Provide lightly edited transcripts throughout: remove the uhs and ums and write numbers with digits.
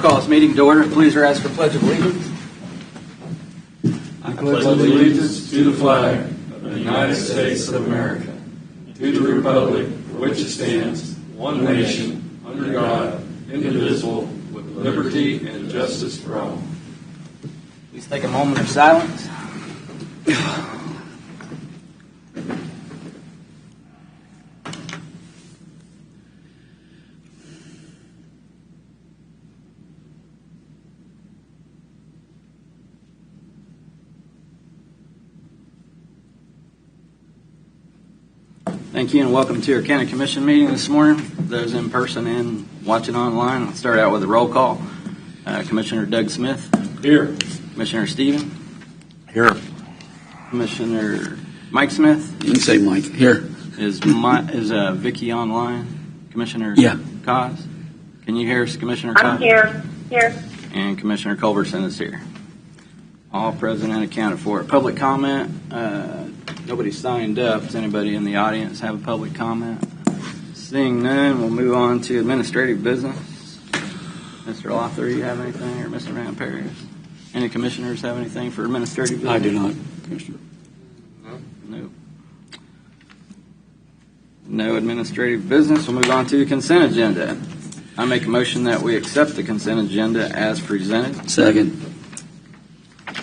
call this meeting to order. Please rise for Pledge of Allegiance. I pledge allegiance to the flag of the United States of America, to the republic for which it stands, one nation, under God, indivisible, with liberty and justice for all. Please take a moment of silence. Thank you and welcome to our County Commission meeting this morning. Those in person and watching online, I'll start out with a roll call. Commissioner Doug Smith. Here. Commissioner Stephen. Here. Commissioner Mike Smith. You can say Mike. Here. Is Vicky online? Commissioner Cos? Can you hear us, Commissioner Cos? I'm here. And Commissioner Culberson is here. All present and accounted for. Public comment. Nobody signed up. Does anybody in the audience have a public comment? Seeing none, we'll move on to administrative business. Mr. Lothar, you have anything? Or Mr. Van Paris? Any commissioners have anything for administrative business? I do not, Commissioner. No. No administrative business. We'll move on to the consent agenda. I make a motion that we accept the consent agenda as presented. Second.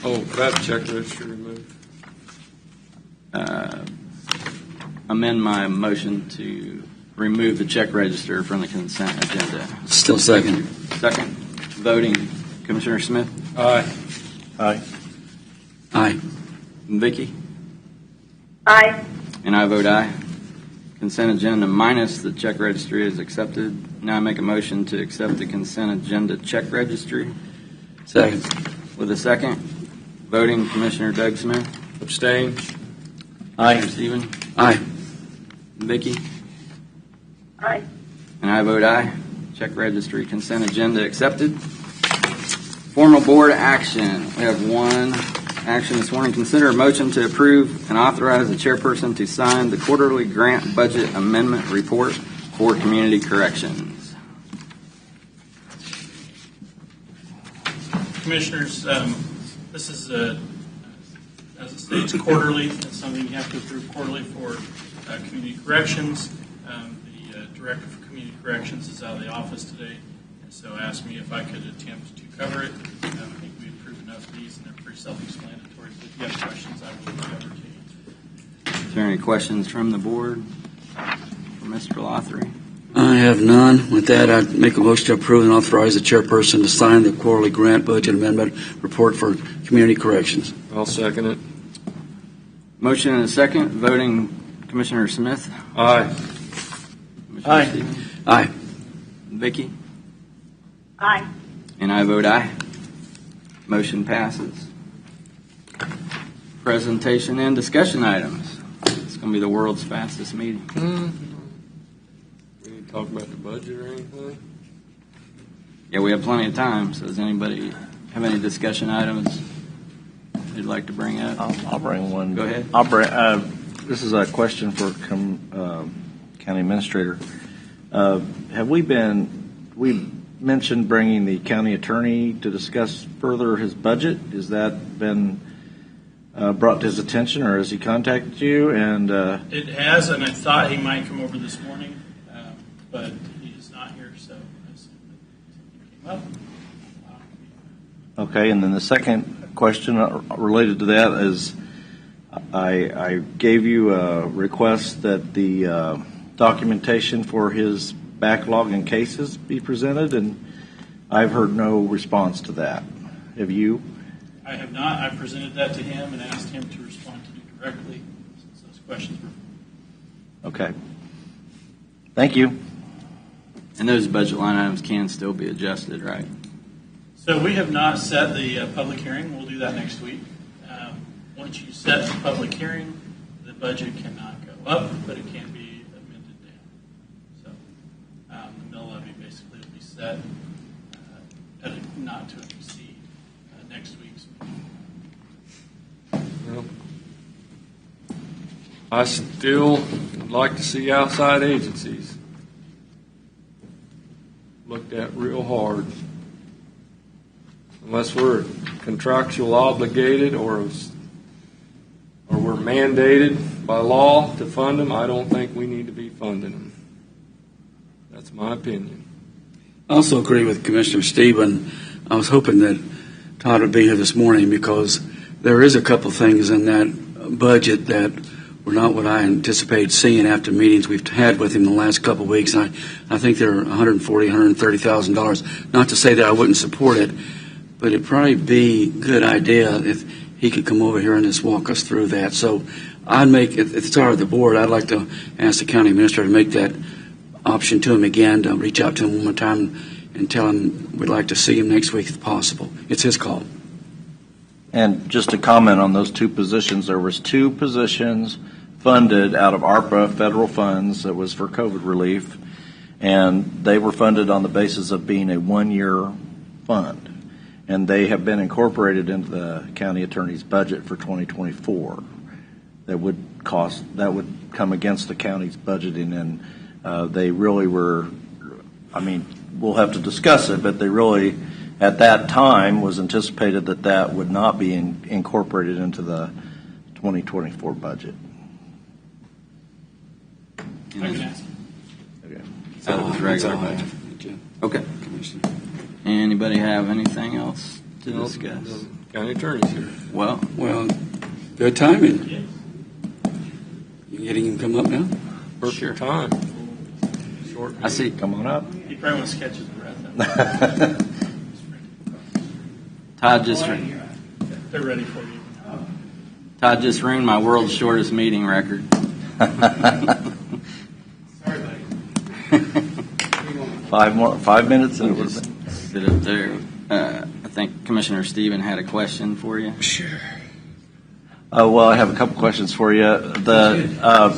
Oh, that check register removed. Amend my motion to remove the check register from the consent agenda. Still second. Second. Voting. Commissioner Smith. Aye. Aye. Aye. Vicky. Aye. And I vote aye. Consent agenda minus the check registry is accepted. Now I make a motion to accept the consent agenda check registry. Second. With a second. Voting. Commissioner Doug Smith. Abstain. Aye. Stephen. Aye. Vicky. Aye. And I vote aye. Check registry consent agenda accepted. Formal board action. We have one action this morning. Consider a motion to approve and authorize the chairperson to sign the quarterly grant budget amendment report for community corrections. Commissioners, this is as it states quarterly. It's something you have to approve quarterly for community corrections. The director for community corrections is out of the office today, and so asked me if I could attempt to cover it. I think we approved enough of these, and they're pretty self-explanatory. But if you have questions, I will cover to you. Is there any questions from the board for Mr. Lothary? I have none. With that, I make a motion to approve and authorize the chairperson to sign the quarterly grant budget amendment report for community corrections. I'll second it. Motion and a second. Voting. Commissioner Smith. Aye. Commissioner Aye. Stevens. Aye. Vicky. Aye. And I vote aye. Motion passes. Presentation and discussion items. It's going to be the world's fastest meeting. We need to talk about the budget or anything? Yeah, we have plenty of time. So does anybody have any discussion items you'd like to bring up? I'll bring one. Go ahead. I'll bring. This is a question for county administrator. We mentioned bringing the county attorney to discuss further his budget. Has that been brought to his attention, or has he contacted you? And It has, and I thought he might come over this morning, but he is not here, so I assume that something came up. okay, and then the second question related to that is, I gave you a request that the documentation for his backlog and cases be presented, and I've heard no response to that. Have you? I have not. I presented that to him and asked him to respond to me directly since those questions were. Okay. Thank you. And those budget line items can still be adjusted, right? So we have not set the public hearing. We'll do that next week. Once you set the public hearing, the budget cannot go up, but it can be amended down. So the mill levy basically will be set at a not to exceed next week's meeting. Well, I still would like to see outside agencies looked at real hard unless we're contractual obligated or we're mandated by law to fund them, I don't think we need to be funding them. That's my opinion. I also agree with Commissioner Steben. I was hoping that Todd would be here this morning because there is a couple things in that budget that were not what I anticipated seeing after meetings we've had with him the last couple of weeks. I think they're $140,000, $130,000. Not to say that I wouldn't support it, but it'd probably be a good idea if he could come over here and just walk us through that. So I'd make, if it's all right with the board, I'd like to ask the county administrator to make that option to him again, to reach out to him one more time and tell him we'd like to see him next week if possible. It's his call. And just to comment on those two positions, there was two positions funded out of ARPA federal funds that was for COVID relief, and they were funded on the basis of being a one-year fund, and they have been incorporated into the county attorney's budget for 2024. That would come against the county's budgeting, and they really were, I mean, we'll have to discuss it, but they really, at that time, was anticipated that that would not be incorporated into the 2024 budget. I can ask. Okay. So it was regular budget. Okay. Anybody have anything else to discuss? The county attorney's here. Well, good timing. Yes. You getting him to come up now? Perfect time. Short. I see. Come on up. He probably wants to catch his breath. Todd just They're ready for you. Todd just ran my world's shortest meeting record. Sorry, buddy. 5 minutes and it would have Just been. sit up there. I think Commissioner Steben had a question for you. Sure. Well, I have a couple questions for you.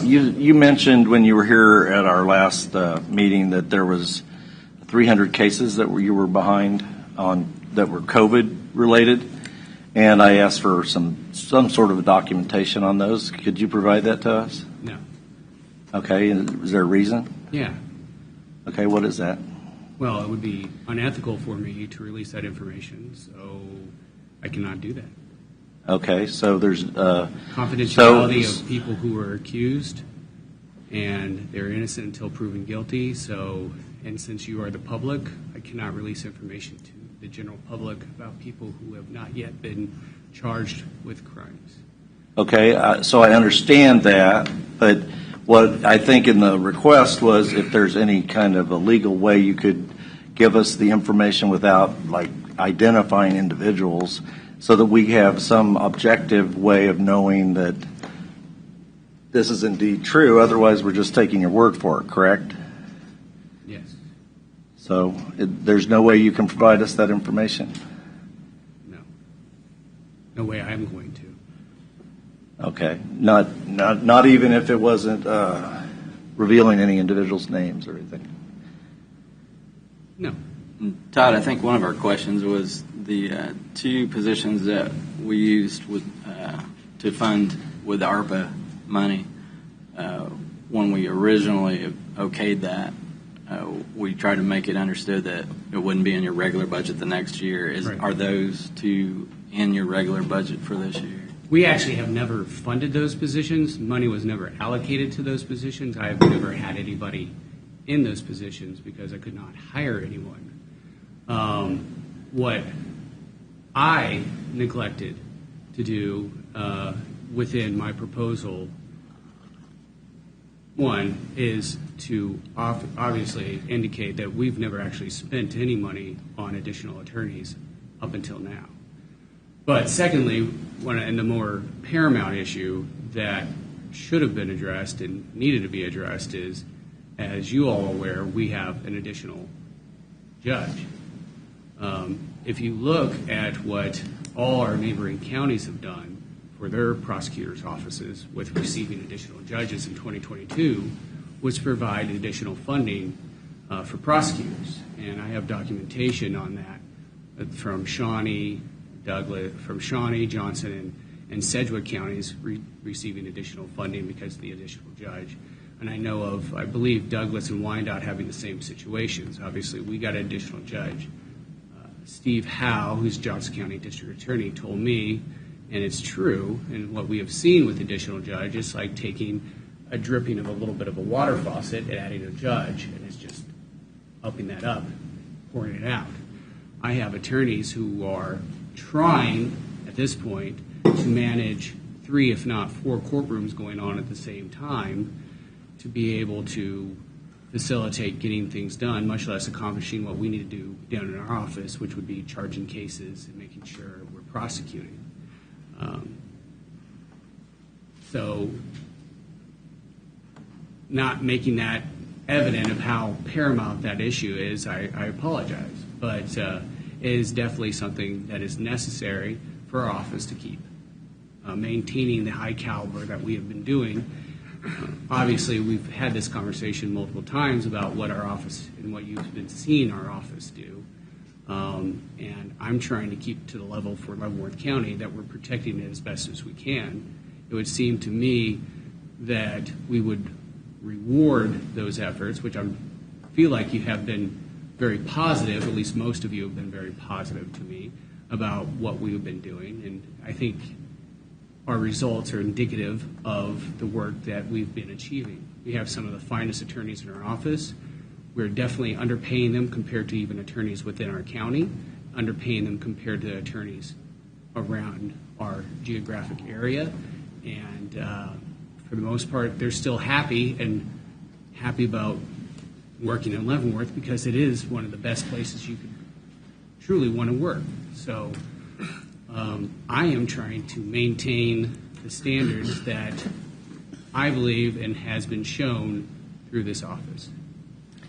You mentioned when you were here at our last meeting that there was 300 cases that you were behind on that were COVID related, and I asked for some sort of documentation on those. Could you provide that to us? No. Okay. Is there a reason? Yeah. Okay. What is that? Well, it would be unethical for me to release that information, so I cannot do that. Okay. So there's Confidentiality of people who are accused, and they're innocent until proven guilty. So, and since you are the public, I cannot release information to the general public about people who have not yet been charged with crimes. Okay, so I understand that, but what I think in the request was if there's any kind of a legal way you could give us the information without, like, identifying individuals so that we have some objective way of knowing that this is indeed true. Otherwise, we're just taking your word for it, correct? Yes. So there's no way you can provide us that information? No. No way I'm going to. Okay. Not even if it wasn't revealing any individuals' names or anything? No. Todd, I think one of our questions was the two positions that we used to fund with the ARPA money. When we originally okayed that, we tried to make it understood that it wouldn't be in your regular budget the next year. Right. Are those two in your regular budget for this year? We actually have never funded those positions. Money was never allocated to those positions. I have never had anybody in those positions because I could not hire anyone. What I neglected to do within my proposal, one, is to obviously indicate that we've never actually spent any money on additional attorneys up until now. But secondly, and the more paramount issue that should have been addressed and needed to be addressed is, as you all are aware, we have an additional judge. If you look at what all our neighboring counties have done for their prosecutors' offices with receiving additional judges in 2022, was provide additional funding for prosecutors. And I have documentation on that from Shawnee, Johnson, and Sedgwick counties receiving additional funding because of the additional judge. And I know of, I believe, Douglas and Wyandotte having the same situations. Obviously, we got an additional judge. Steve Howe, who's Johnson County District Attorney, told me, and it's true, and what we have seen with additional judge, it's like taking a dripping of a little bit of a water faucet and adding a judge, and it's just upping that up, pouring it out. I have attorneys who are trying, at this point, to manage 3, if not 4 courtrooms going on at the same time to be able to facilitate getting things done, much less accomplishing what we need to do down in our office, which would be charging cases and making sure we're prosecuting. So not making that evident of how paramount that issue is, I apologize. But it is definitely something that is necessary for our office to keep. Maintaining the high caliber that we have been doing. Obviously, we've had this conversation multiple times about what our office and what you've been seeing our office do. And I'm trying to keep to the level for Leavenworth County that we're protecting it as best as we can. It would seem to me that we would reward those efforts, which I feel like you have been very positive, at least most of you have been very positive to me about what we have been doing. And I think our results are indicative of the work that we've been achieving. We have some of the finest attorneys in our office. We're definitely underpaying them compared to even attorneys within our county, underpaying them compared to attorneys around our geographic area. And for the most part, they're still happy about working in Leavenworth because it is one of the best places you could truly want to work. So I am trying to maintain the standards that I believe and has been shown through this office.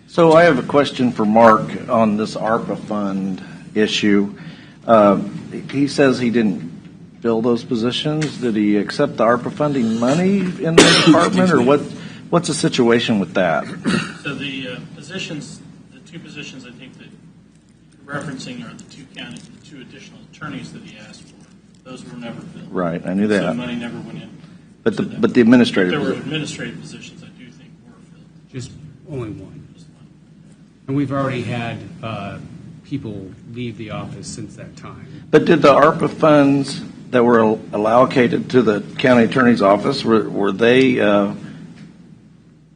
So I have a question for Mark on this ARPA fund issue. He says he didn't fill those positions. Did he accept the ARPA funding money in the department, or what's the situation with that? So the positions, the 2 positions I think that you're referencing are the 2 additional attorneys that he asked for. Those were never filled. Right, I knew that. So money never went in. But the administrative There were position. administrative positions I do think were filled. Just only one. Just one. And we've already had people leave the office since that time. But did the ARPA funds that were allocated to the county attorney's office, were they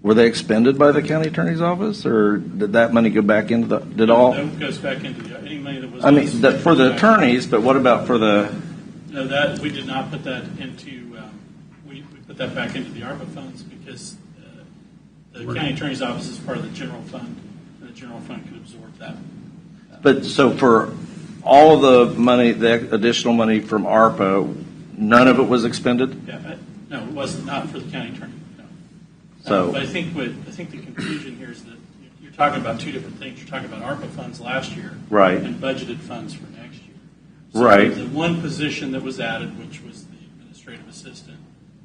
expended by the county attorney's office, or did that money go back into the? That goes back into any money that was. I mean, for the attorneys, but what about for the? No, that we did not put that into. We put that back into the ARPA funds because the county attorney's office is part of the general fund, and the general fund could absorb that. But so for all of the money, the additional money from ARPA, none of it was expended? Yeah, no, it was not for the county attorney. No. So, but I think the confusion here is that you're talking about 2 different things. You're talking about ARPA funds last year, right, and budgeted funds for next year. So right. The one position that was added, which was the administrative assistant,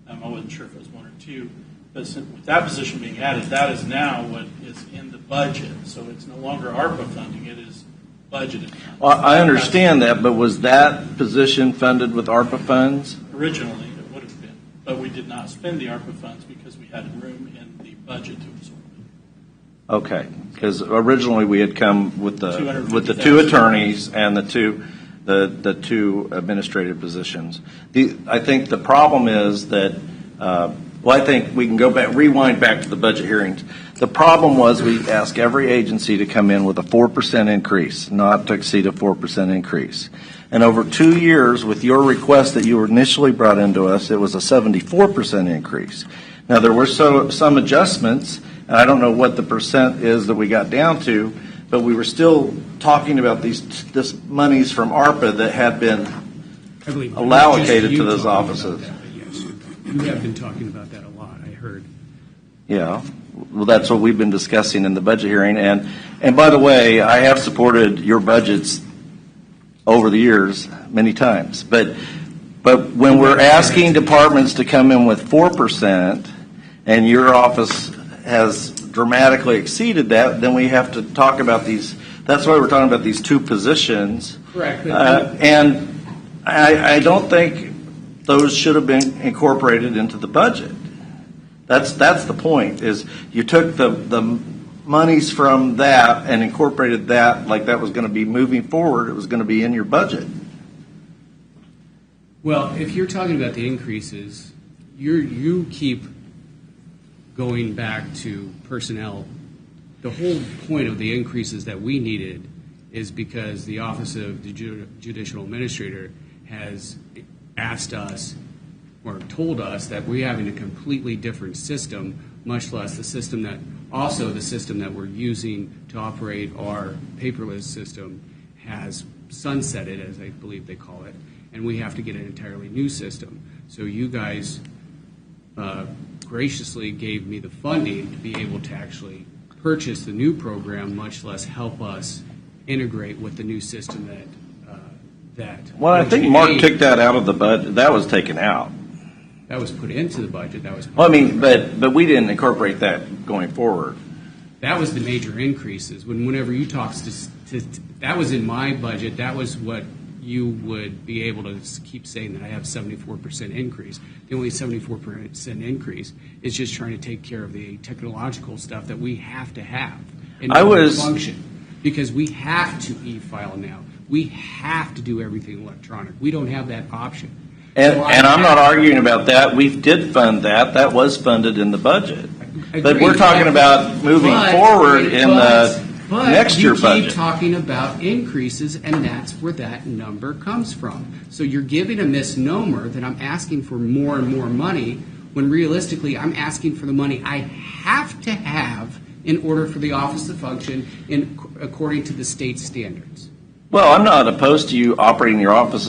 I wasn't sure if it was 1 or 2, but with that position being added, that is now what is in the budget. So it's no longer ARPA funding; it is budgeted. Well, I understand that, but was that position funded with ARPA funds? Originally, it would have been, but we did not spend the ARPA funds because we had room in the budget to absorb it. Okay, because originally we had come with the 2 attorneys and the two administrative positions. I think the problem is that. Well, I think we can rewind back to the budget hearings. The problem was we asked every agency to come in with a 4% increase, not to exceed a 4% increase. And over 2 years, with your request that you initially brought into us, it was a 74% increase. Now, there were some adjustments, and I don't know what the percent is that we got down to, but we were still talking about this monies from ARPA that had been allocated to those offices. You have been talking about that a lot, I heard. Yeah, well, that's what we've been discussing in the budget hearing. And by the way, I have supported your budgets over the years many times. But when we're asking departments to come in with 4%, and your office has dramatically exceeded that, then we have to talk about these. That's why we're talking about these 2 positions. Correct. And I don't think those should have been incorporated into the budget. That's the point. Is you took the monies from that and incorporated that like that was going to be moving forward, it was going to be in your budget. Well, if you're talking about the increases, you keep going back to personnel. The whole point of the increases that we needed is because the Office of the Judicial Administrator has asked us or told us that we're having a completely different system, much less the system that we're using to operate our paperless system has sunsetted, as I believe they call it, and we have to get an entirely new system. So you guys graciously gave me the funding to be able to actually purchase the new program, much less help us integrate with the new system that. Well, I think Mark took that out of the budget. That was taken out. That was put into the budget. That was. Well, I mean, but we didn't incorporate that going forward. That was the major increases. Whenever you talked that was in my budget. That was what you would be able to keep saying that I have 74% increase. The only 74% increase is just trying to take care of the technological stuff that we have to have in order to function. Because we have to e-file now. We have to do everything electronic. We don't have that option. And I'm not arguing about that. We did fund that. That was funded in the budget. But we're talking about moving forward in the next year budget. You keep talking about increases, and that's where that number comes from. So you're giving a misnomer that I'm asking for more and more money, when realistically I'm asking for the money I have to have in order for the office to function according to the state standards. Well, I'm not opposed to you operating your office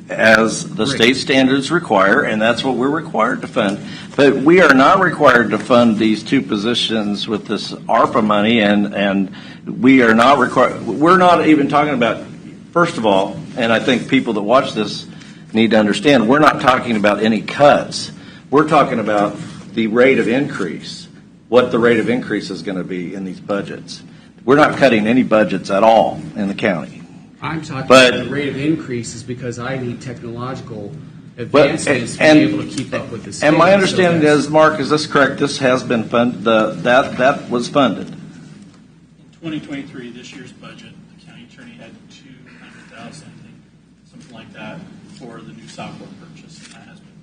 as the state standards require, and that's what we're required to fund. But we are not required to fund these two positions with this ARPA money, and we are not required. We're not even talking about, first of all, and I think people that watch this need to understand, we're not talking about any cuts. We're talking about the rate of increase, what the rate of increase is going to be in these budgets. We're not cutting any budgets at all in the county. I'm talking about the rate of increase is because I need technological advancements to be able to keep up with the state. And my understanding is, Mark, is this correct? This has been funded. That was funded. In 2023, this year's budget, the county attorney had $200,000, I think, something like that, for the new software purchase, and that has been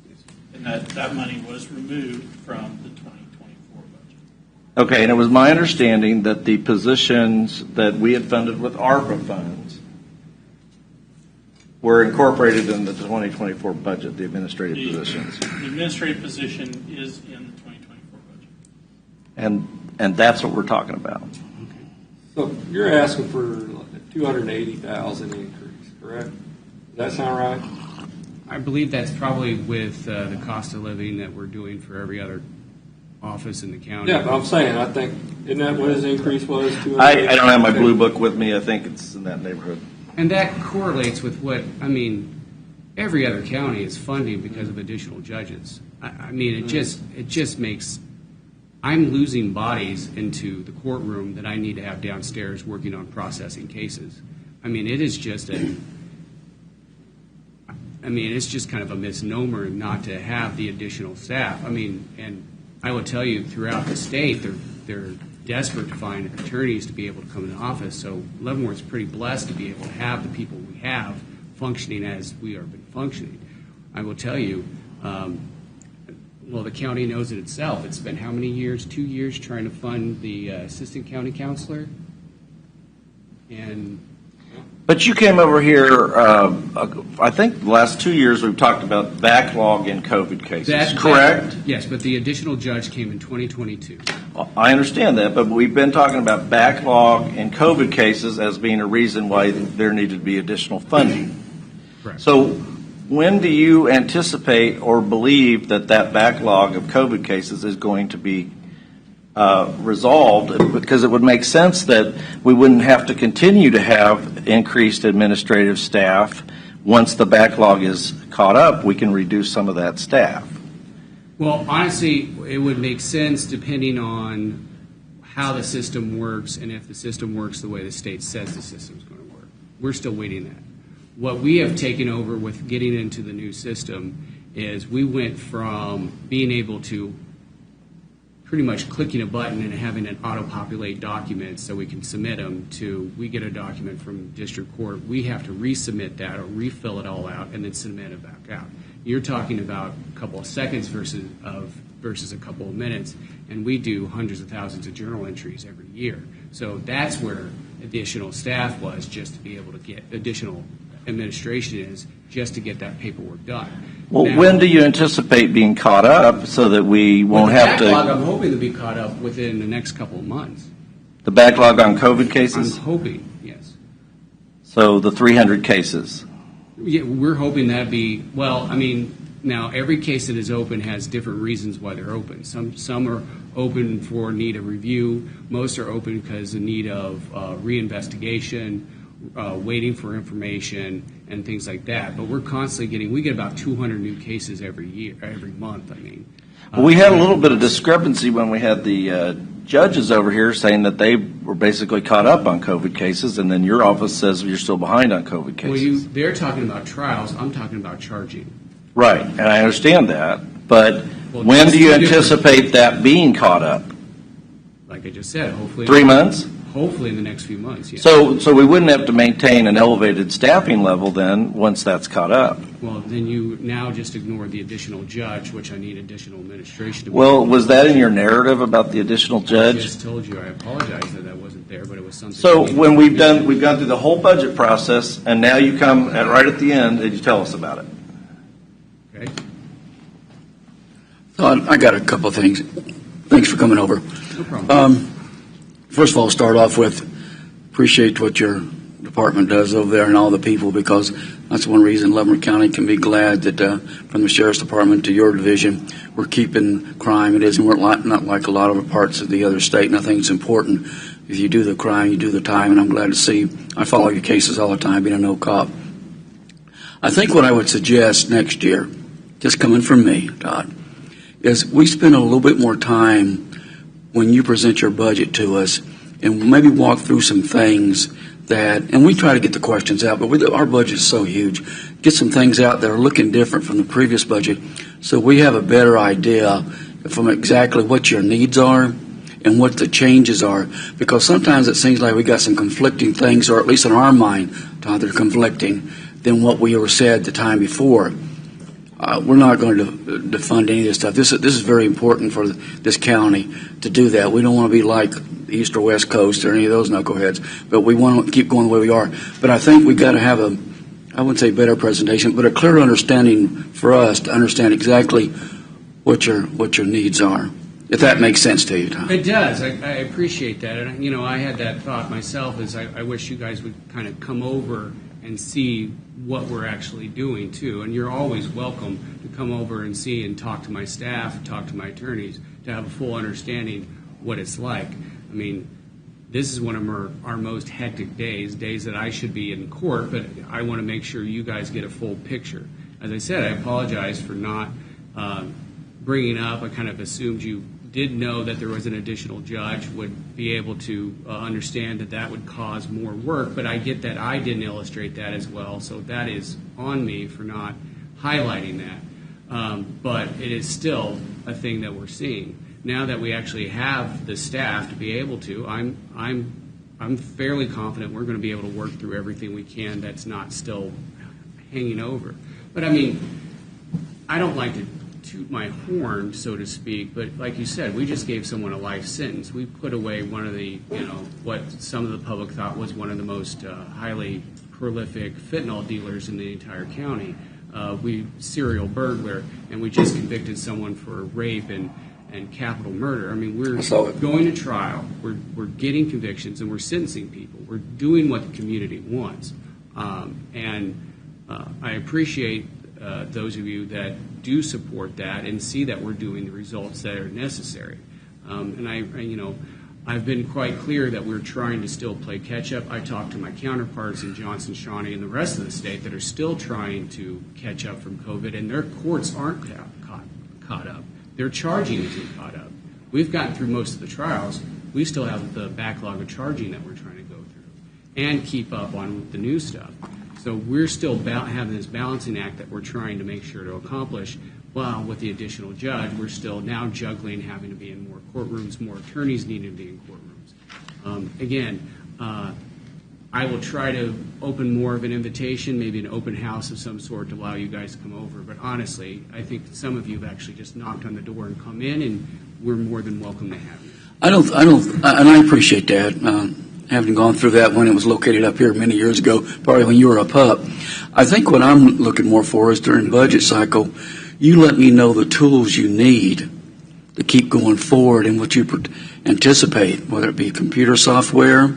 purchased. And that money was removed from the 2024 budget. Okay, and it was my understanding that the positions that we had funded with ARPA funds were incorporated in the 2024 budget, the administrative positions. The administrative position is in the 2024 budget. And that's what we're talking about. So you're asking for a $280,000 increase, correct? Does that sound right? I believe that's probably with the cost of living that we're doing for every other office in the county. Yeah, but I'm saying, I think, isn't that what his increase was? I don't have my blue book with me. I think it's in that neighborhood. And that correlates with what, I mean, every other county is funding because of additional judges. I mean, it just makes, I'm losing bodies into the courtroom that I need to have downstairs working on processing cases. I mean, it is just it's just kind of a misnomer not to have the additional staff. I mean, and I will tell you, throughout the state, they're desperate to find attorneys to be able to come in the office. So Leavenworth's pretty blessed to be able to have the people we have functioning as we are been functioning. I will tell you, well, the county knows it itself. It's been how many years? 2 years trying to fund the assistant county counselor. But you came over here, I think the last 2 years we've talked about backlog in COVID cases, correct? Yes, but the additional judge came in 2022. Well, I understand that, but we've been talking about backlog in COVID cases as being a reason why there needed to be additional funding. Correct. So when do you anticipate or believe that backlog of COVID cases is going to be resolved? Because it would make sense that we wouldn't have to continue to have increased administrative staff. Once the backlog is caught up, we can reduce some of that staff. Well, honestly, it would make sense depending on how the system works and if the system works the way the state says the system's going to work. We're still waiting that. What we have taken over with getting into the new system is we went from being able to pretty much clicking a button and having it auto-populate documents so we can submit them to, we get a document from district court, we have to resubmit that or refill it all out and then submit it back out. You're talking about a couple of seconds versus a couple of minutes, and we do hundreds of thousands of journal entries every year. So that's where additional staff was, just to be able to get additional administration is just to get that paperwork done. Well, Now, when do you anticipate being caught up so that we won't with the have backlog, to? I'm hoping to be caught up within the next couple of months. The backlog on COVID I'm cases? hoping, yes. So the 300 cases. Yeah, we're hoping that'd be, well, I mean, now every case that is open has different reasons why they're open. Some are open for need of review. Most are open because of need of reinvestigation, waiting for information, and things like that. But we're constantly we get about 200 new cases every month, I mean. We had a little bit of discrepancy when we had the judges over here saying that they were basically caught up on COVID cases, and then your office says you're still behind on COVID cases. Well, they're talking about trials. I'm talking about charging. Right, and I understand that, but Well, when that's do you two different- anticipate that being caught up? Like I just said, hopefully. 3 months? Hopefully in the next few months, yes. So we wouldn't have to maintain an elevated staffing level then, once that's caught up? Well, then you now just ignore the additional judge, which I need additional administration to. Well, was that in your narrative about the additional I judge? just told you, I apologize that wasn't there, but it was something. So when we've gone through the whole budget process, and now you come right at the end and you tell us about it. Okay. I got a couple of things. Thanks for coming over. No problem. First of all, start off with appreciate what your department does over there and all the people, because that's one reason Leavenworth County can be glad that from the Sheriff's Department to your division, we're keeping crime. It isn't, we're not like a lot of parts of the other state, and I think it's important. If you do the crime, you do the time, and I'm glad to see. I follow your cases all the time, being a no cop. I think what I would suggest next year, just coming from me, Todd, is we spend a little bit more time when you present your budget to us, and maybe walk through some things and we try to get the questions out, but our budget is so huge. Get some things out that are looking different from the previous budget, so we have a better idea from exactly what your needs are and what the changes are, because sometimes it seems like we got some conflicting things, or at least in our mind, Todd, they're conflicting than what we were said the time before. We're not going to defund any of this stuff. This is very important for this county to do that. We don't want to be like the East or West Coast or any of those knuckleheads, but we want to keep going the way we are. But I think we got to have I wouldn't say better presentation, but a clear understanding for us to understand exactly what your needs are, if that makes sense to you, Tom. It does. I appreciate that. And, I had that thought myself, is I wish you guys would kind of come over and see what we're actually doing, too. And you're always welcome to come over and see and talk to my staff, talk to my attorneys, to have a full understanding what it's like. I mean, this is one of our most hectic days that I should be in court, but I want to make sure you guys get a full picture. As I said, I apologize for not bringing up. I kind of assumed you did know that there was an additional judge, would be able to understand that would cause more work, but I get that I didn't illustrate that as well, so that is on me for not highlighting that. But it is still a thing that we're seeing. Now that we actually have the staff to be able to, I'm fairly confident we're going to be able to work through everything we can that's not still hanging over. But I mean, I don't like to toot my horn, so to speak, but like you said, we just gave someone a life sentence. We put away one of the, what some of the public thought was one of the most highly prolific fentanyl dealers in the entire county. Serial burglar, and we just convicted someone for rape and capital murder. I mean, we're going to trial, we're getting convictions, and we're sentencing people. We're doing what the community wants. And I appreciate those of you that do support that and see that we're doing the results that are necessary. And I've been quite clear that we're trying to still play catch up. I talked to my counterparts in Johnson, Shawnee, and the rest of the state that are still trying to catch up from COVID, and their courts aren't caught up. They're charging to be caught up. We've gotten through most of the trials. We still have the backlog of charging that we're trying to go through and keep up on the new stuff. So we're still having this balancing act that we're trying to make sure to accomplish. well, with the additional judge, we're still now juggling having to be in more courtrooms, more attorneys needing to be in courtrooms. Again, I will try to open more of an invitation, maybe an open house of some sort to allow you guys to come over. But honestly, I think some of you have actually just knocked on the door and come in, and we're more than welcome to have you. And I appreciate that. Having gone through that when it was located up here many years ago, probably when you were a pup. I think what I'm looking more for is during budget cycle, you let me know the tools you need to keep going forward and what you anticipate, whether it be computer software,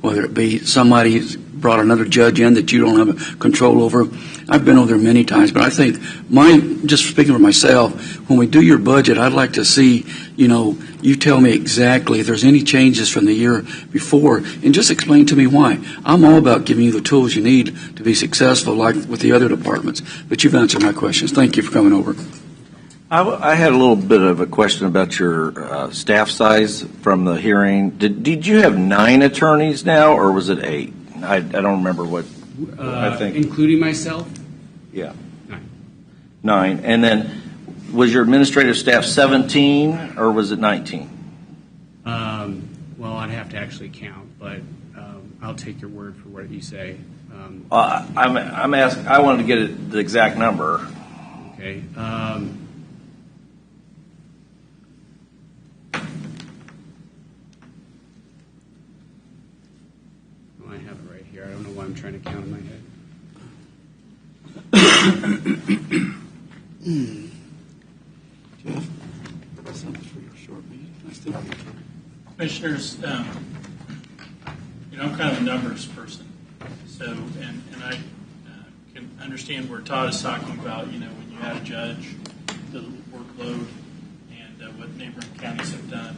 whether it be somebody's brought another judge in that you don't have control over. I've been over there many times, but I think just speaking for myself, when we do your budget, I'd like to see, you tell me exactly if there's any changes from the year before, and just explain to me why. I'm all about giving you the tools you need to be successful, like with the other departments. But you've answered my questions. Thank you for coming over. I had a little bit of a question about your staff size from the hearing. Did you have 9 attorneys now, or was it 8? I don't remember what. I think including myself. Yeah. 9. 9, and then was your administrative staff 17 or was it 19? Well, I'd have to actually count, but I'll take your word for what you say. I'm asking. I wanted to get the exact number. Okay. I have it right here. I don't know why I'm trying to count in my head. Jeff, that's not for your short meeting. Nice to meet you. Commissioners, I'm kind of a numbers person, so and I can understand where Todd is talking about. When you add a judge, the workload, and what neighboring counties have done.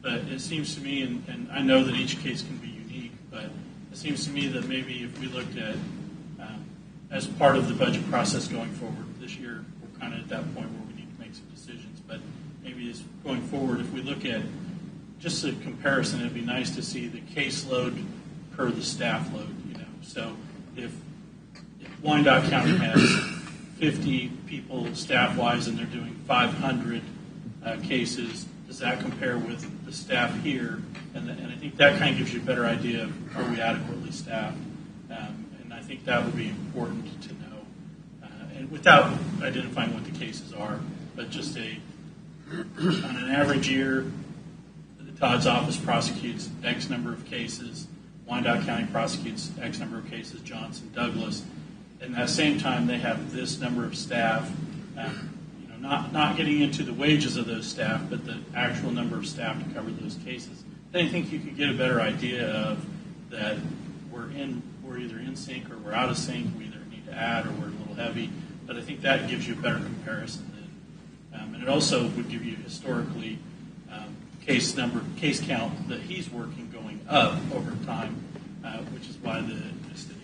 But it seems to me, and I know that each case can be unique, but it seems to me that maybe if we looked at as part of the budget process going forward this year, we're kind of at that point where we need to make some decisions. But maybe as going forward, if we look at just a comparison, it'd be nice to see the caseload per the staff load. So if Wyandotte County has 50 people staff-wise and they're doing 500 cases, does that compare with the staff here? And I think that kind of gives you a better idea of are we adequately staffed. And I think that would be important to know, and without identifying what the cases are, but just on an average year, Todd's office prosecutes X number of cases, Wyandotte County prosecutes X number of cases, Johnson, Douglas, and at the same time they have this number of staff, not getting into the wages of those staff, but the actual number of staff to cover those cases. Then I think you could get a better idea of that we're either in sync or we're out of sync, we either need to add or we're a little heavy, but I think that gives you a better comparison then. And it also would give you historically case count that he's working going up over time, which is why that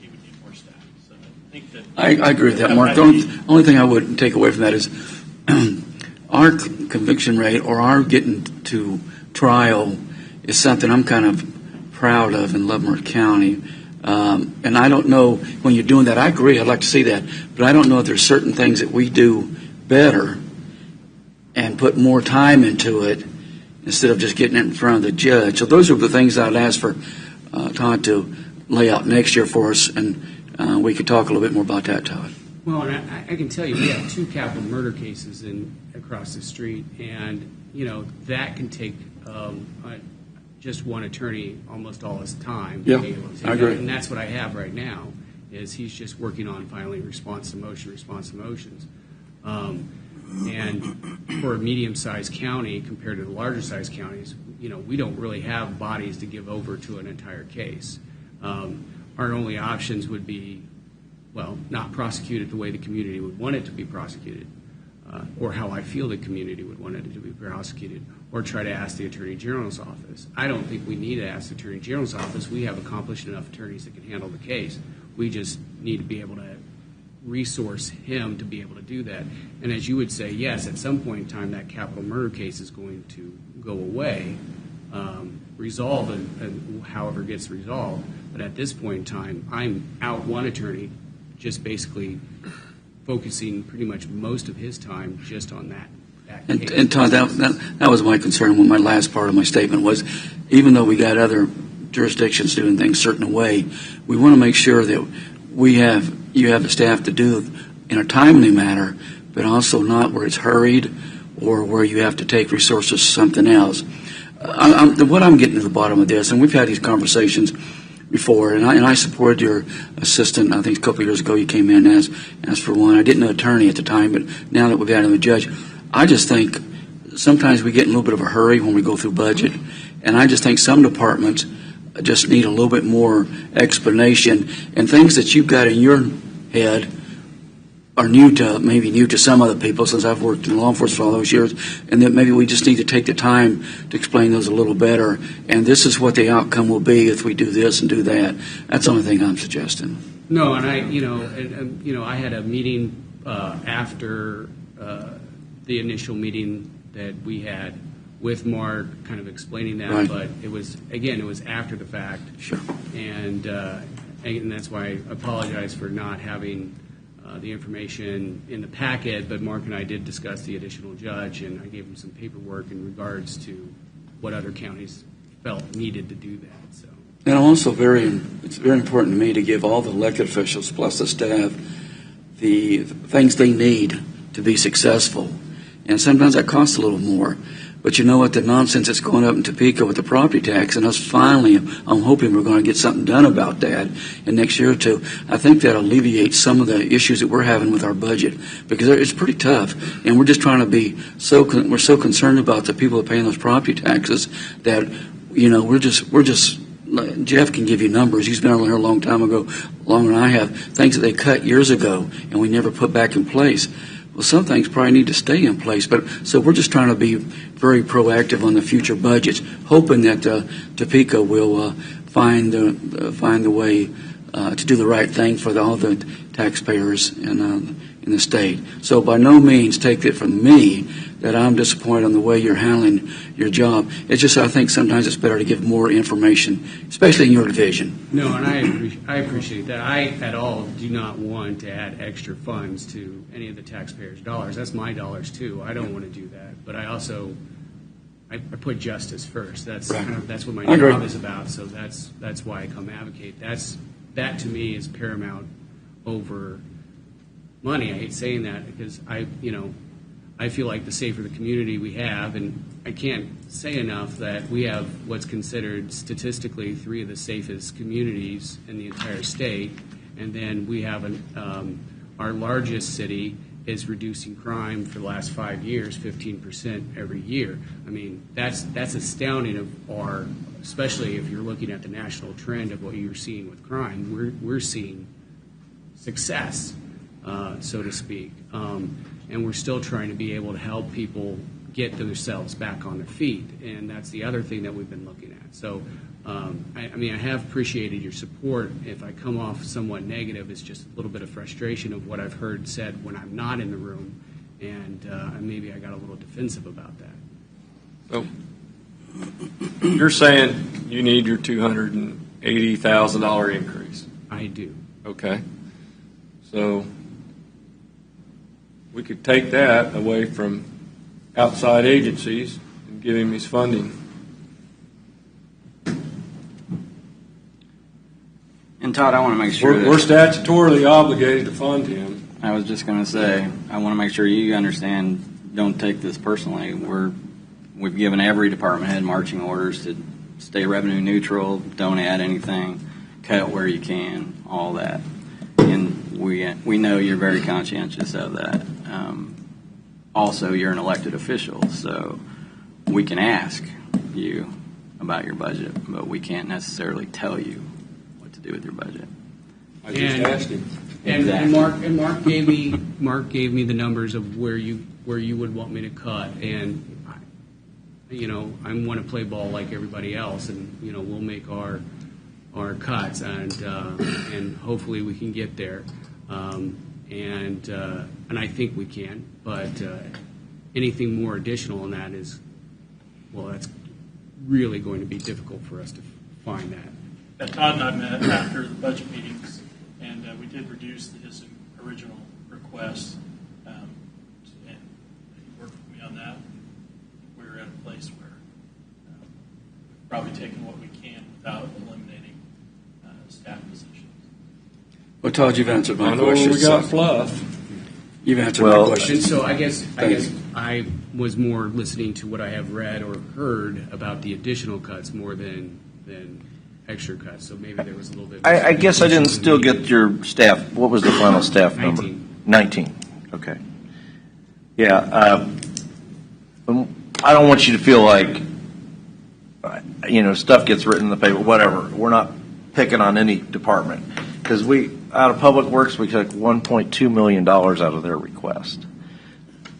he would need more staff. So I think that I agree with that, Mark. The only thing I would take away from that is our conviction rate or our getting to trial is something I'm kind of proud of in Leavenworth County. And I don't know, when you're doing that, I agree, I'd like to see that, but I don't know if there's certain things that we do better and put more time into it instead of just getting it in front of the judge. So those are the things I'd ask for Todd to lay out next year for us, and we could talk a little bit more about that, Todd. Well, and I can tell you, we have 2 capital murder cases across the street, and that can take just one attorney almost all his time. Yeah, I agree. And that's what I have right now. Is he's just working on filing response to motions. And for a medium-sized county compared to the larger-sized counties, we don't really have bodies to give over to an entire case. Our only options would be, not prosecute it the way the community would want it to be prosecuted, or how I feel the community would want it to be prosecuted, or try to ask the Attorney General's office. I don't think we need to ask the Attorney General's office. We have accomplished enough attorneys that can handle the case. We just need to be able to resource him to be able to do that. And as you would say, yes, at some point in time, that capital murder case is going to go away, resolve, and however it gets resolved. But at this point in time, I'm out one attorney, just basically focusing pretty much most of his time just on that case. And Todd, that was my concern when my last part of my statement was, even though we got other jurisdictions doing things a certain way, we want to make sure that you have the staff to do in a timely manner, but also not where it's hurried or where you have to take resources to something else. What I'm getting to the bottom of this, and we've had these conversations before, and I supported your assistant. I think a couple of years ago you came in and asked for one. I didn't know attorney at the time, but now that we've got him a judge, I just think sometimes we get in a little bit of a hurry when we go through budget, and I just think some departments just need a little bit more explanation, and things that you've got in your head are new to some other people, since I've worked in law enforcement for all those years, and that maybe we just need to take the time to explain those a little better, and this is what the outcome will be if we do this and do that. That's the only thing I'm suggesting. No, and I had a meeting after the initial meeting that we had with Mark, kind of explaining that, right. But it was after the fact. Sure. And that's why I apologize for not having the information in the packet, but Mark and I did discuss the additional judge, and I gave him some paperwork in regards to what other counties felt needed to do that. So. And also it's very important to me to give all the elected officials plus the staff the things they need to be successful. And sometimes that costs a little more. But you know what? The nonsense that's going up in Topeka with the property tax, and us finally, I'm hoping we're going to get something done about that in next year or two. I think that'll alleviate some of the issues that we're having with our budget, because it's pretty tough. And we're just trying to be we're so concerned about the people that are paying those property taxes that, we're just Jeff can give you numbers. He's been on here a long time ago, longer than I have, things that they cut years ago and we never put back in place. Well, some things probably need to stay in place, but so we're just trying to be very proactive on the future budgets, hoping that Topeka will find the way to do the right thing for all the taxpayers in the state. So by no means take it from me that I'm disappointed on the way you're handling your job. It's just I think sometimes it's better to give more information, especially in your division. No, and I appreciate that. I at all do not want to add extra funds to any of the taxpayers' dollars. That's my dollars too. I don't want to do that. But I also I put justice first. That's right. That's what my job is about. So that's why I come advocate. That to me is paramount over money. I hate saying that because I feel like the safer the community we have, and I can't say enough that we have what's considered statistically 3 of the safest communities in the entire state, and then we have our largest city is reducing crime for the last 5 years, 15% every year. I mean, that's astounding especially if you're looking at the national trend of what you're seeing with crime. We're seeing success, so to speak. And we're still trying to be able to help people get themselves back on their feet, and that's the other thing that we've been looking at. So, I have appreciated your support. If I come off somewhat negative, it's just a little bit of frustration of what I've heard said when I'm not in the room, and maybe I got a little defensive about that. So, you're saying you need your $280,000 increase? I do. Okay. So we could take that away from outside agencies and give him his funding. And Todd, I want to make sure We're statutorily obligated to fund him. I was just going to say, I want to make sure you understand, don't take this personally. We've given every department head marching orders to stay revenue neutral, don't add anything, cut where you can, all that. And we know you're very conscientious of that. Also, you're an elected official, so we can ask you about your budget, but we can't necessarily tell you what to do with your budget. I just asked him. And Mark gave me the numbers of where you would want me to cut, and I want to play ball like everybody else, and we'll make our cuts, and hopefully we can get there, and I think we can. But anything more additional on that that's really going to be difficult for us to find that. Todd and I met after the budget meetings, and we did reduce his original request, and he worked with me on that. We're at a place where we've probably taken what we can without eliminating staff positions. Well, Todd, you've answered my I know question. we got fluff. You've answered Well, my question. So I guess I was more listening to what I have read or heard about the additional cuts more than extra cuts. So maybe there was a little bit. I guess I didn't still get your staff. What was the final staff number? 19. Okay. Yeah. I don't want you to feel like, stuff gets written in the paper, whatever. We're not picking on any department. Because out of Public Works, we took $1.2 million out of their request.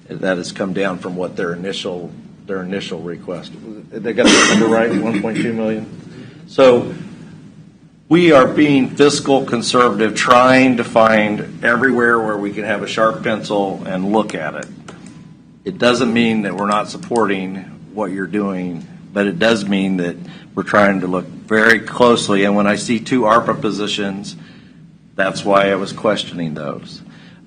That has come down from what their initial request. They got the number right, 1.2 million. So we are being fiscal conservative, trying to find everywhere where we can have a sharp pencil and look at it. It doesn't mean that we're not supporting what you're doing, but it does mean that we're trying to look very closely. And when I see 2 ARPA positions, that's why I was questioning those.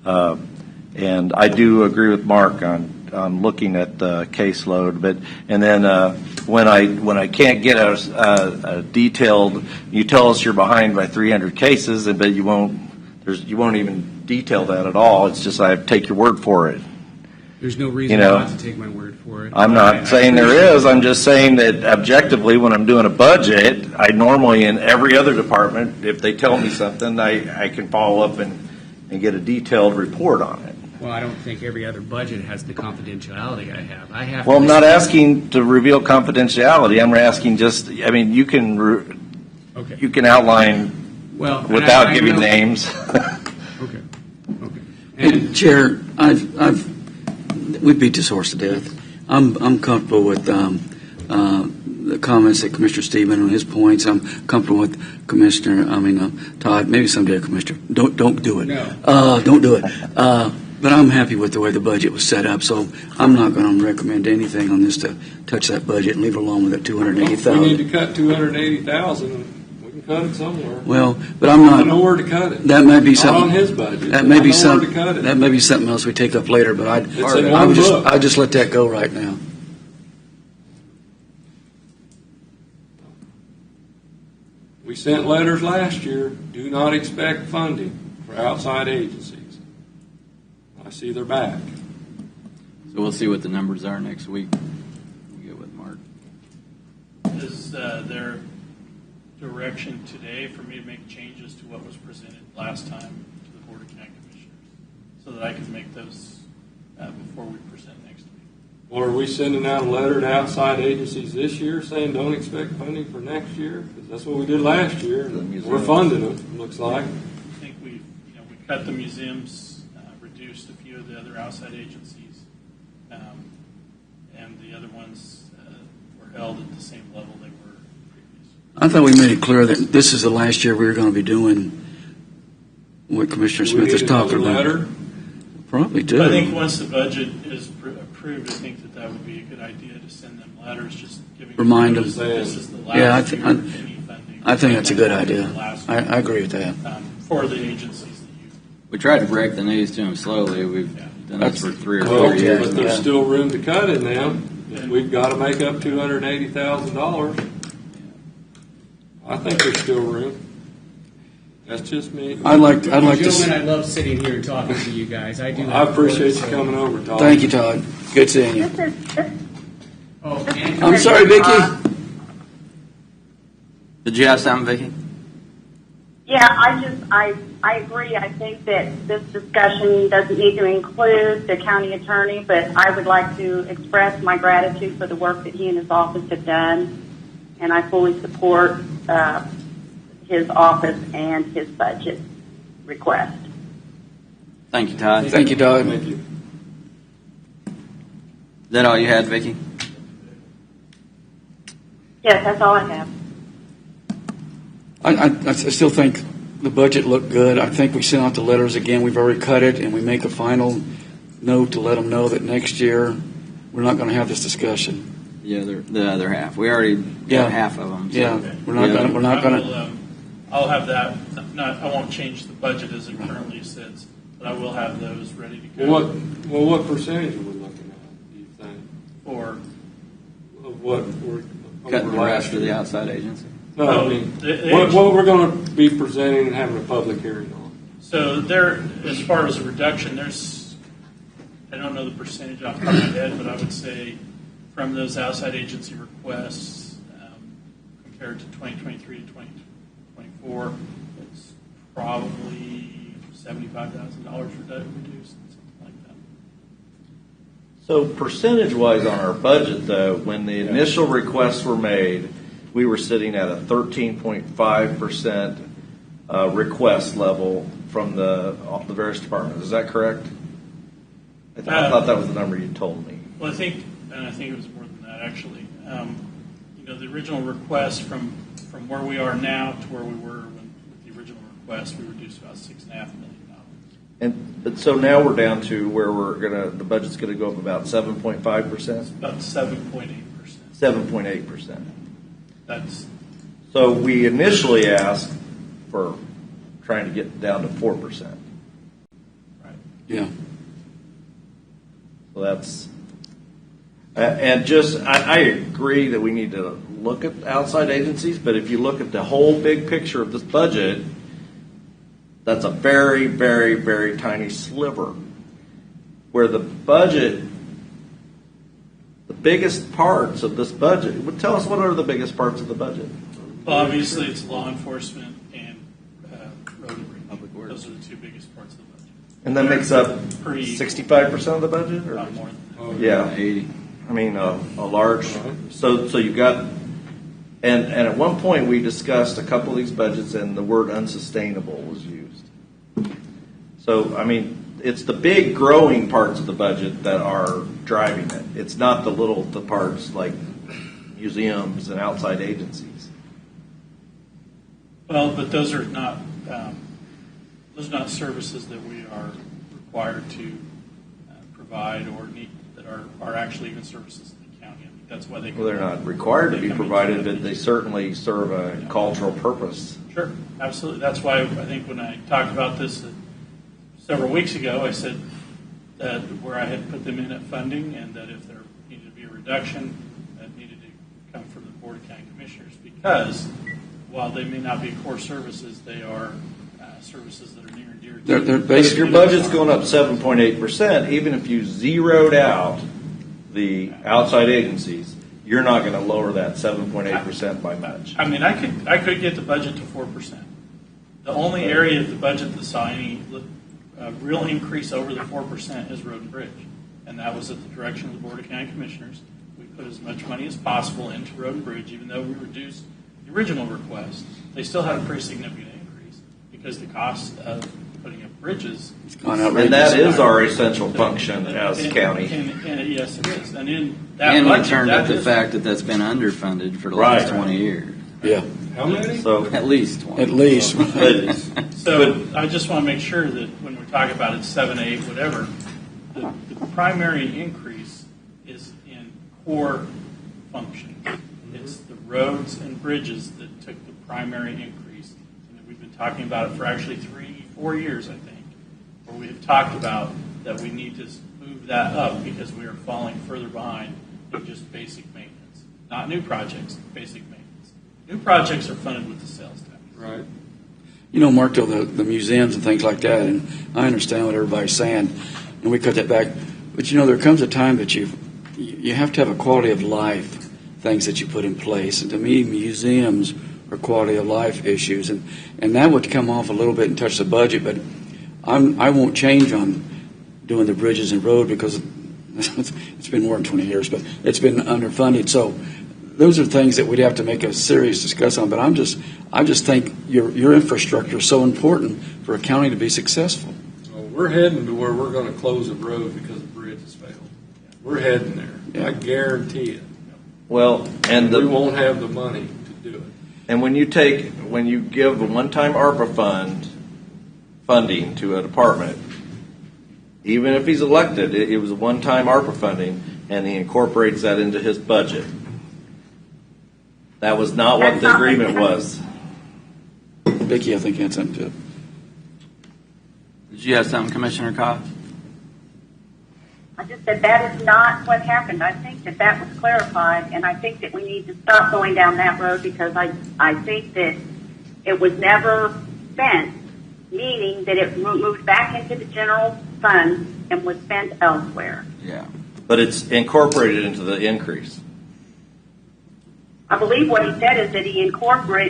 And I do agree with Mark on looking at the caseload. And then when I can't get a detailed, you tell us you're behind by 300 cases, but you won't even detail that at all. It's just I take your word for it. There's no reason not to take my word for it. I'm not saying there is. I'm just saying that objectively, when I'm doing a budget, I normally, in every other department, if they tell me something, I can follow up and get a detailed report on it. Well, I don't think every other budget has the confidentiality I have. Well, I'm not asking to reveal confidentiality. I'm asking you can outline without giving names. Okay. And Chair, we beat this horse to death. I'm comfortable with the comments that Commissioner Stieben on his points. I'm comfortable with Todd. Maybe someday, Commissioner. Don't do it. No. Don't do it. But I'm happy with the way the budget was set up, so I'm not going to recommend anything on this to touch that budget and leave it alone with that $280,000. We need to cut $280,000. We can cut it somewhere. Well, but I'm not. I know where to cut it. That may be Not something on his budget. That may be I know where to something. cut it. That may be something else we take up later. But It's in one book. I just let that go right now. We sent letters last year. Do not expect funding for outside agencies. I see they're back. So we'll see what the numbers are next week. We'll get with Mark. Is there direction today for me to make changes to what was presented last time to the Board of County Commissioners so that I can make those before we present next week? Or are we sending out a letter to outside agencies this year saying don't expect funding for next year? Because that's what we did last year. We're funding them, looks like. I think we cut the museums, reduced a few of the other outside agencies, and the other ones were held at the same level they were previously. I thought we made it clear that this is the last year we were going to be doing what Commissioner Smith is talking about. Letter? Probably do. I think once the budget is approved, I think that would be a good idea to send them letters, just giving Remind them. notice that this is the last Yeah, year of any funding. I think that's a good idea. Last I year, agree with that. for the agencies that you. We tried to break the news to them slowly. We've done this for 3 or 4 Well, years. but there's Yeah. still room to cut it now. We've got to make up $280,000. I think there's still room. That's just me. I'd like to. Gentlemen, I love sitting here and talking to you guys. I do. I appreciate you coming over, Todd. Thank you, Todd. Good seeing you. Oh, and I'm sorry, Vicki. Did you have something, Vicki? Yeah, I agree. I think that this discussion doesn't need to include the county attorney, but I would like to express my gratitude for the work that he and his office have done, and I fully support his office and his budget request. Thank you, Todd. Thank you, Todd. Thank you. Is that all you had, Vicki? Yes, that's all I have. I still think the budget looked good. I think we sent out the letters again. We've already cut it, and we make a final note to let them know that next year we're not going to have this discussion. The other half. We already got half of them. So. Yeah, we're not going to. I'll have that. I won't change the budget as it currently sits, but but I will have those ready to go. What percentage are we looking at, do you think, For of what we're Cutting the over rest last of the year? outside agency. No, I mean, the what we're going to be presenting and having a public hearing on. So there, as far as a reduction, I don't know the percentage off the top of my head, but I would say from those outside agency requests, compared to 2023 to 2024, it's probably $75,000 reduced, something like that. So percentage-wise on our budget, though, when the initial requests were made, we were sitting at a 13.5% request level from the various departments. Is that correct? I thought that was the number you told me. Well, I think it was more than that, actually. The original request from where we are now to where we were with the original request, we reduced about $6.5 million. But so now we're down to where the budget's gonna go up about 7.5%? About 7.8%. 7.8%. That's So we initially asked for trying to get down to 4%. right. Yeah. So that's, and just, I agree that we need to look at outside agencies, but if you look at the whole big picture of this budget, that's a very, very, very tiny sliver. Where the budget, the biggest parts of this budget, tell us what are the biggest parts of the budget? Well, obviously, it's law enforcement and road and bridge. Public works. Those are the two biggest parts of the budget. And that makes up Pretty 65% of the budget? Or? Not more than that. Yeah. 80. I mean, a large, so you've got, and at one point we discussed a couple of these budgets and the word unsustainable was used. So, I mean, it's the big growing parts of the budget that are driving it. It's not the parts like museums and outside agencies. Well, but those are not services that we are required to provide or need that are actually even services in the county. I think that's why they. Well, they're not required to be come into provided, the- but they certainly serve a cultural purpose. Sure, absolutely. That's why I think when I talked about this several weeks ago, I said that where I had put them in at funding, and that if there needed to be a reduction, that needed to come from the Board of County Commissioners, because while they may not be core services, they are services that are near and dear to. They're But if basically your budget's going up 7.8%, even if you zeroed out the outside agencies, you're not going to lower that 7.8% by much. I mean, I could get the budget to 4%. The only area of the budget that saw any real increase over the 4% is road and bridge, and that was at the direction of the Board of County Commissioners. We put as much money as possible into road and bridge, even though we reduced the original request. They still had a pretty significant increase because the cost of putting up bridges. gone outrageous. And that is our essential function as county. And yes, it is. And in that And we budget, turned that up the is- fact that that's been underfunded for the Right. last 20 years. Yeah, How many? So, At least 20. at least. So I just want to make sure that when we're talking about it 7, 8, whatever, the primary increase is in core function. It's the roads and bridges that took the primary increase. And we've been talking about it for actually 3-4 years, I think, where we have talked about that we need to move that up because we are falling further behind in just basic maintenance. Not new projects, basic maintenance. New projects are funded with the sales tax. Right. You know, Mark, though, the museums and things like that, and I understand what everybody's saying, and we cut that back. But, you know, there comes a time that you have to have a quality of life things that you put in place. And to me, museums are quality of life issues. And that would come off a little bit and touch the budget, but I won't change on doing the bridges and road because it's been more than 20 years, but it's been underfunded. So those are things that we'd have to make a serious discuss on. But I just think your infrastructure is so important for a county to be successful. Well, we're heading to where we're going to close a road because the bridge has failed. We're heading there. Yeah. I guarantee it. well, and We won't have the money to do it. And when you give a one-time ARPA funding to a department, even if he's elected, it was a one-time ARPA funding, and he incorporates that into his budget. That was not what the agreement was. Vicki, I think, had something to. Did you have something, Commissioner Cox? I just said that is not what happened. I think that was clarified, and I think that we need to stop going down that road because I think that it was never spent, meaning that it moved back into the general fund and was spent elsewhere. Yeah. But it's incorporated into the increase. I believe what he said is that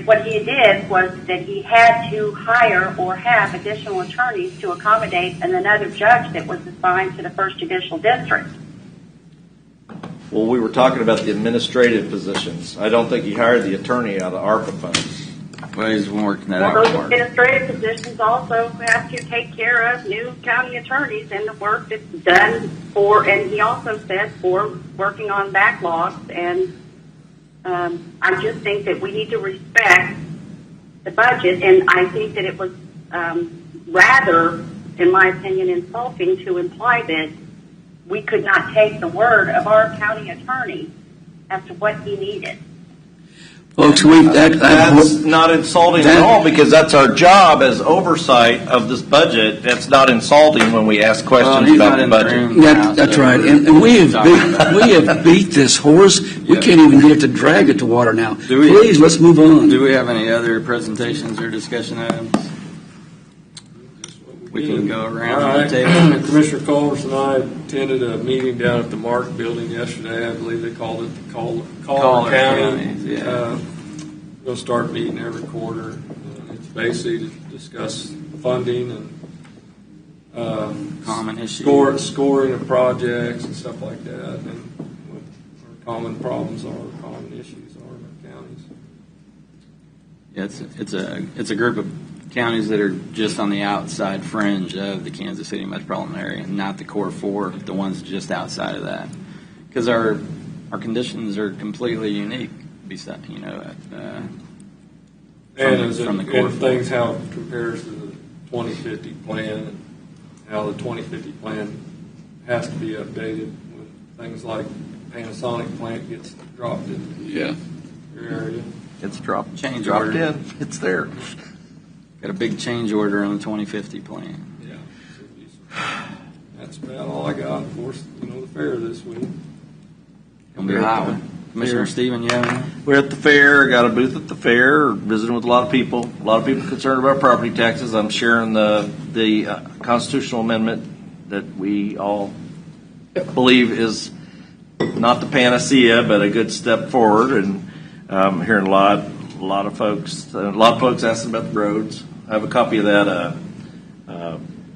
what he did was that he had to hire or have additional attorneys to accommodate another judge that was assigned to the First Judicial District. Well, we were talking about the administrative positions. I don't think he hired the attorney out of ARPA funds. Well, he's working that Well, out. those administrative positions also have to take care of new county attorneys and the work that's done and he also said for working on backlogs. And I just think that we need to respect the budget, and I think that it was rather, in my opinion, insulting to imply that we could not take the word of our county attorney as to what he needed. Folks, That's not insulting at all because that's our job as oversight of this budget. That's not insulting when we ask questions he's about not the in the budget. room now, That's so- right, and we have beat this horse. We can't even get it to drag it to water now. Please, let's move on. Do we have any other presentations or discussion items? We can go around the table. Commissioner Culverson and I attended a meeting down at the Mark Building yesterday. I believe they called it the Collier County. Counties, yeah. We'll start meeting every quarter. It's basically to discuss funding and Common issues. scoring of projects and stuff like that, and what our common problems are, common issues are in our counties. Yeah, it's a group of counties that are just on the outside fringe of the Kansas City metropolitan area, not the core four, the ones just outside of that. Because our conditions are completely unique, beside, from the core and things how it compares to the 2050 plan, and how the 2050 plan has to be updated when things like Panasonic plant gets dropped in Yeah. your area. It's dropped Change dropped order. in. It's there. Got a big change order on the 2050 plan. Yeah. That's about all I got. Of course, the fair this week. Gonna be a hot one. Commissioner Stephen, you have anything? We're at the fair, got a booth at the fair, visiting with a lot of people. A lot of people concerned about property taxes. I'm sharing the constitutional amendment that we all believe is not the panacea, but a good step forward. And I'm hearing a lot of folks asking about the roads. I have a copy of that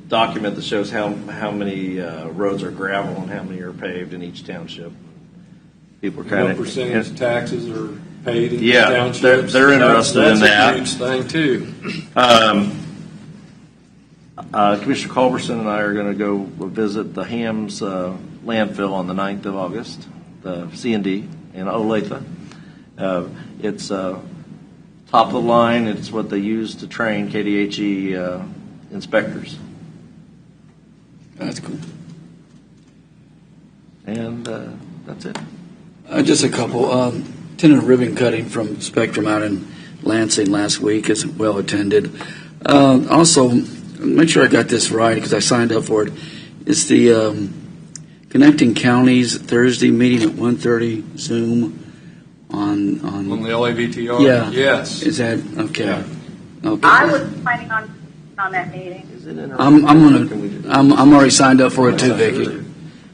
document that shows how many roads are gravel and how many are paved in each township. People are kind What of percentage of taxes are paid in Yeah, townships? they're interested in that. That's a huge thing too. Commissioner Culberson and I are going to go visit the Hams landfill on the 9th of August, the C&D in Olathe. It's top of the line. It's what they use to train KDHE inspectors. That's cool. And that's it. Just a couple. Attended a ribbon cutting from Spectrum out in Lansing last week. It's well attended. Also, make sure I got this right because I signed up for it. It's the Connecting Counties Thursday meeting at 1:30 Zoom on On the LAVTR? Yeah. Yes. Is that okay? Yeah. Okay. I was planning on that meeting. Is it interactive? I'm already signed up for it too, Vicki.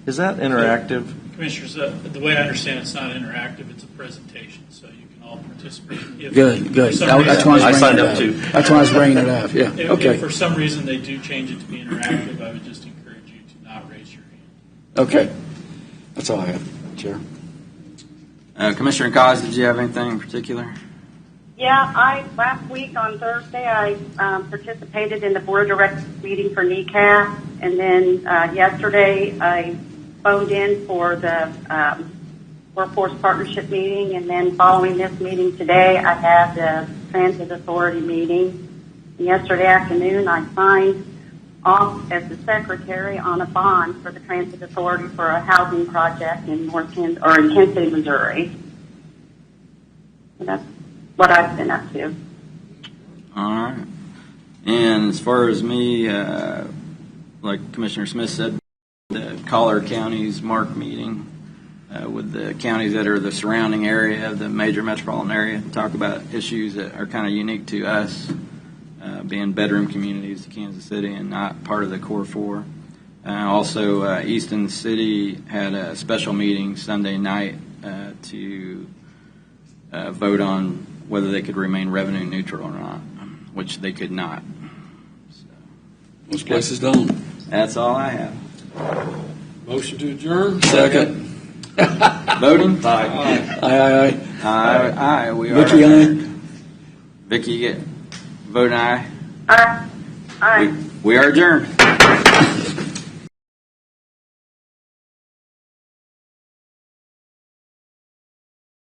Is that interactive? Commissioners, the way I understand it's not interactive, it's a presentation, so you can all participate. If Good. for some That's reason- why I was I bringing signed it up up. too. That's why I was bringing it up. Yeah. If Okay. for some reason they do change it to be interactive, I would just encourage you to not raise your hand. Okay. That's all I have, Chair. Commissioner Cos, did you have anything in particular? Yeah, last week on Thursday, I participated in the board of directors meeting for NECAP, and then yesterday I phoned in for the workforce partnership meeting, and then following this meeting today, I had the transit authority meeting. And yesterday afternoon, I signed off as the secretary on a bond for the transit authority for a housing project in in Kansas City, Missouri. And that's what I've been up to. All right. And as far as me, like Commissioner Smith said, the Collier County's MARC meeting with the counties that are the surrounding area of the major metropolitan area, talk about issues that are kind of unique to us, being bedroom communities to Kansas City and not part of the Core 4. Also, Easton City had a special meeting Sunday night to vote on whether they could remain revenue neutral or not, which they could not. So, Most places don't. that's all I have. Motion to adjourn? Second. Voting? Aye. Aye. Aye. We are. Vicky, aye. Vicky, you get voting aye. Aye. Aye. We are adjourned.